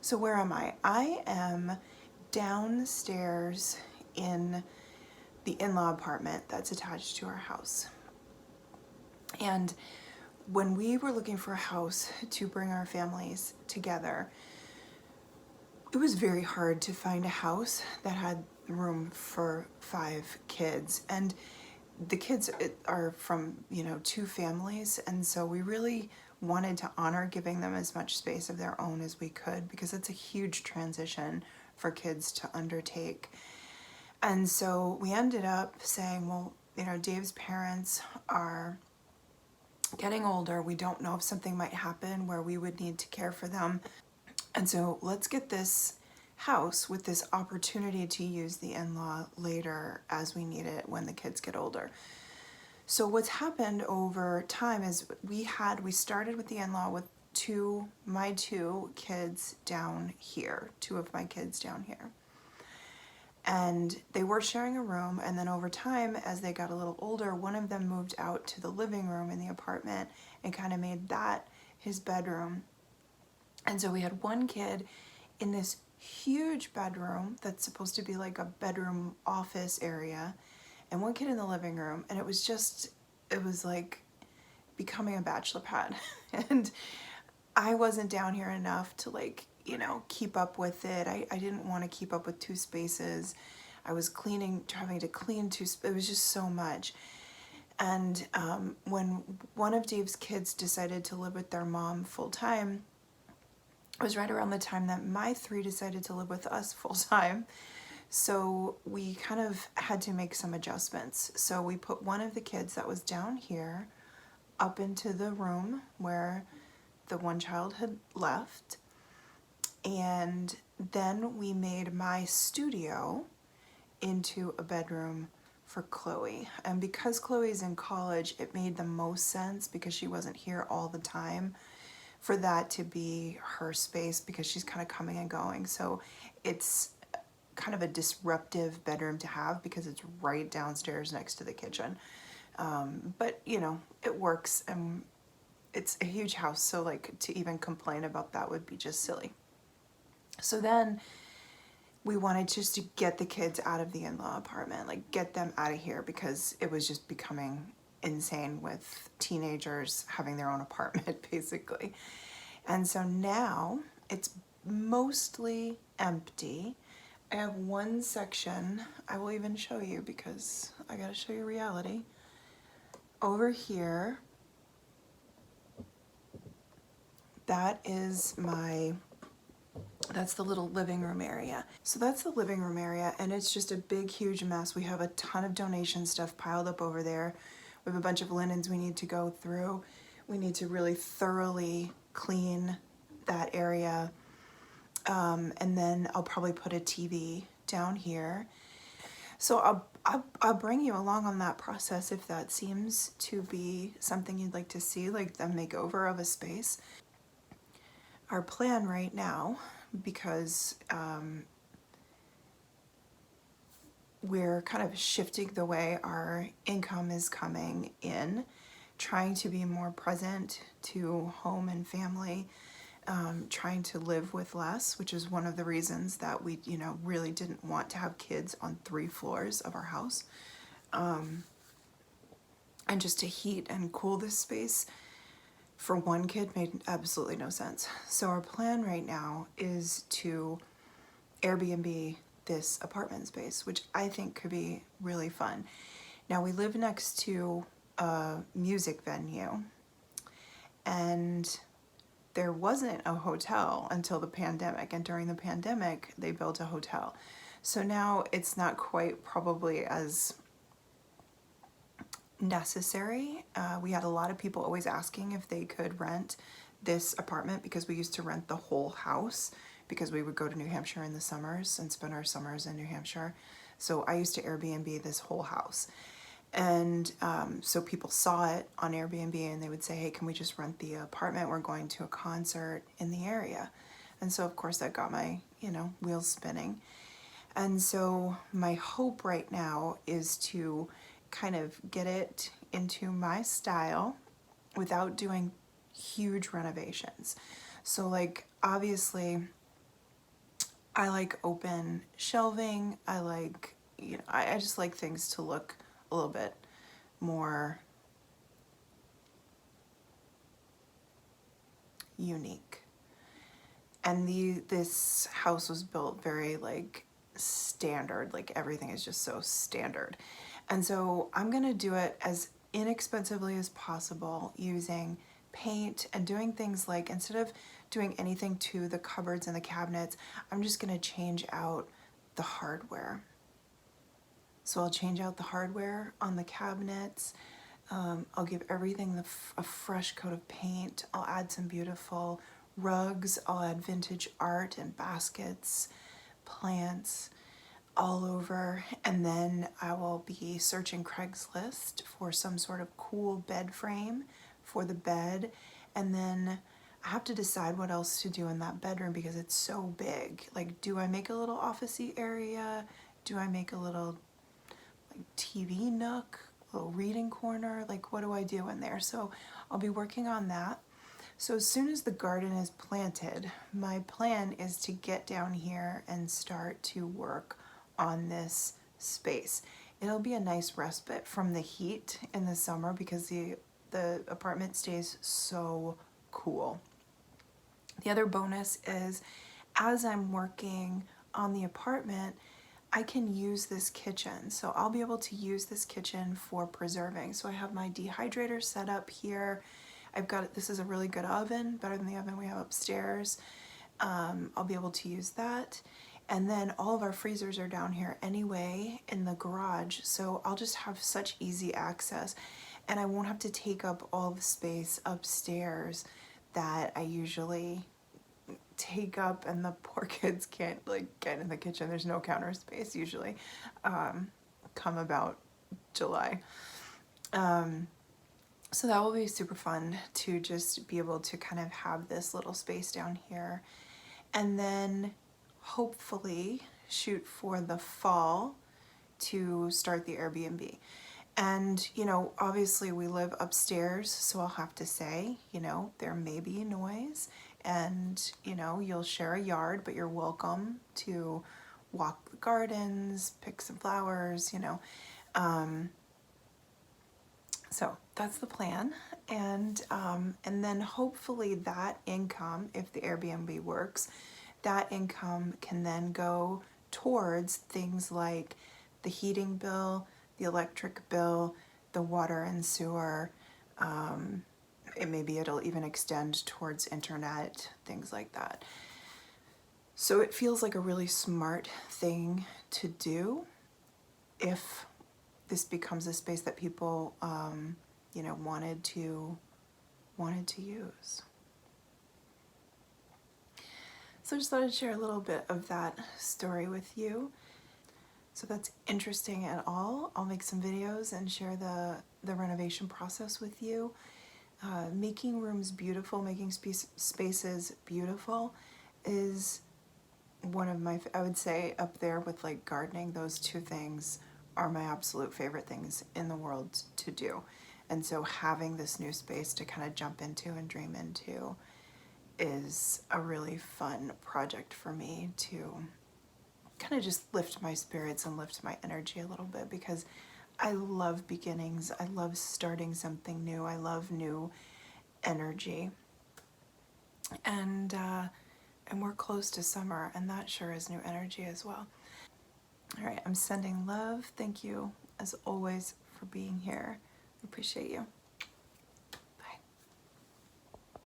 So where am I? I am downstairs in the in-law apartment that's attached to our house. And when we were looking for a house to bring our families together, it was very hard to find a house that had room for 5 kids. And the kids are from, 2 families. And so we really wanted to honor giving them as much space of their own as we could, because it's a huge transition for kids to undertake. And so we ended up saying, well, Dave's parents are getting older. We don't know if something might happen where we would need to care for them. And so let's get this house with this opportunity to use the in-law later as we need it when the kids get older. So what's happened over time is we started with the in-law with my two kids down here, 2 of my kids down here. And they were sharing a room, and then over time, as they got a little older, one of them moved out to the living room in the apartment and kind of made that his bedroom. And so we had one kid in this huge bedroom that's supposed to be like a bedroom office area, and one kid in the living room, and it was like becoming a bachelor pad. And I wasn't down here enough to keep up with it. I didn't want to keep up with 2 spaces. I was having to clean 2, it was just so much. And when one of Dave's kids decided to live with their mom full time, it was right around the time that my 3 decided to live with us full time. So we kind of had to make some adjustments. So we put one of the kids that was down here up into the room where the one child had left. And then we made my studio into a bedroom for Chloe. And because Chloe's in college, it made the most sense, because she wasn't here all the time, for that to be her space, because she's kind of coming and going. So it's kind of a disruptive bedroom to have, because it's right downstairs next to the kitchen. But it works, and it's a huge house, so to even complain about that would be just silly. So then we wanted just to get the kids out of the in-law apartment, get them out of here, because it was just becoming insane with teenagers having their own apartment, basically. And so now it's mostly empty. I have one section, I will even show you, because I gotta show you reality. Over here, that's the little living room area. So that's the living room area, and it's just a big, huge mess. We have a ton of donation stuff piled up over there. We have a bunch of linens we need to go through. We need to really thoroughly clean that area. And then I'll probably put a TV down here. So I'll bring you along on that process if that seems to be something you'd like to see, like the makeover of a space. Our plan right now, because we're kind of shifting the way our income is coming in, trying to be more present to home and family, trying to live with less, which is one of the reasons that we, really didn't want to have kids on 3 floors of our house. And just to heat and cool this space for one kid made absolutely no sense. So our plan right now is to Airbnb this apartment space, which I think could be really fun. Now, we live next to a music venue, and there wasn't a hotel until the pandemic, and during the pandemic they built a hotel. So now it's not quite probably as necessary. We had a lot of people always asking if they could rent this apartment, because we used to rent the whole house, because we would go to New Hampshire in the summers and spend our summers in New Hampshire. So I used to Airbnb this whole house. And so people saw it on Airbnb and they would say, hey, can we just rent the apartment? We're going to a concert in the area. And so of course that got my, wheels spinning. And so my hope right now is to kind of get it into my style without doing huge renovations. So obviously I like open shelving. I like, you know, I just like things to look a little bit more unique. And this house was built very like standard, like everything is just so standard. And so I'm gonna do it as inexpensively as possible using paint and doing things like, instead of doing anything to the cupboards and the cabinets, I'm just gonna change out the hardware. So I'll change out the hardware on the cabinets. I'll give everything a fresh coat of paint. I'll add some beautiful rugs. I'll add vintage art and baskets, plants all over. And then I will be searching Craigslist for some sort of cool bed frame for the bed. And then I have to decide what else to do in that bedroom because it's so big. Like, do I make a little office-y area? Do I make a little like TV nook, little reading corner? Like, what do I do in there? So I'll be working on that. So as soon as the garden is planted, my plan is to get down here and start to work on this space. It'll be a nice respite from the heat in the summer because the apartment stays so cool. The other bonus is, as I'm working on the apartment, I can use this kitchen. So I'll be able to use this kitchen for preserving. So I have my dehydrator set up here. I've got, this is a really good oven, better than the oven we have upstairs. I'll be able to use that. And then all of our freezers are down here anyway in the garage. So I'll just have such easy access and I won't have to take up all the space upstairs that I usually take up, and the poor kids can't like get in the kitchen. There's no counter space usually come about July. So that will be super fun to just be able to kind of have this little space down here, and then hopefully shoot for the fall to start the Airbnb. And, you know, obviously we live upstairs, so I'll have to say, you know, there may be noise and, you know, you'll share a yard, but you're welcome to walk the gardens, pick some flowers, you know. So that's the plan. And then hopefully that income, if the Airbnb works, that income can then go towards things like the heating bill, the electric bill, the water and sewer. Maybe it'll even extend towards internet, things like that. So it feels like a really smart thing to do if this becomes a space that people, you know, wanted to use. So I just thought I'd share a little bit of that story with you. So if that's interesting at all, I'll make some videos and share the renovation process with you. Making rooms beautiful, making spaces beautiful is one of my, I would say up there with like gardening. Those two things are my absolute favorite things in the world to do. And so having this new space to kind of jump into and dream into is a really fun project for me to kind of just lift my spirits and lift my energy a little bit, because I love beginnings. I love starting something new. I love new energy. And we're close to summer, and that sure is new energy as well. All right, I'm sending love. Thank you, as always, for being here. I appreciate you.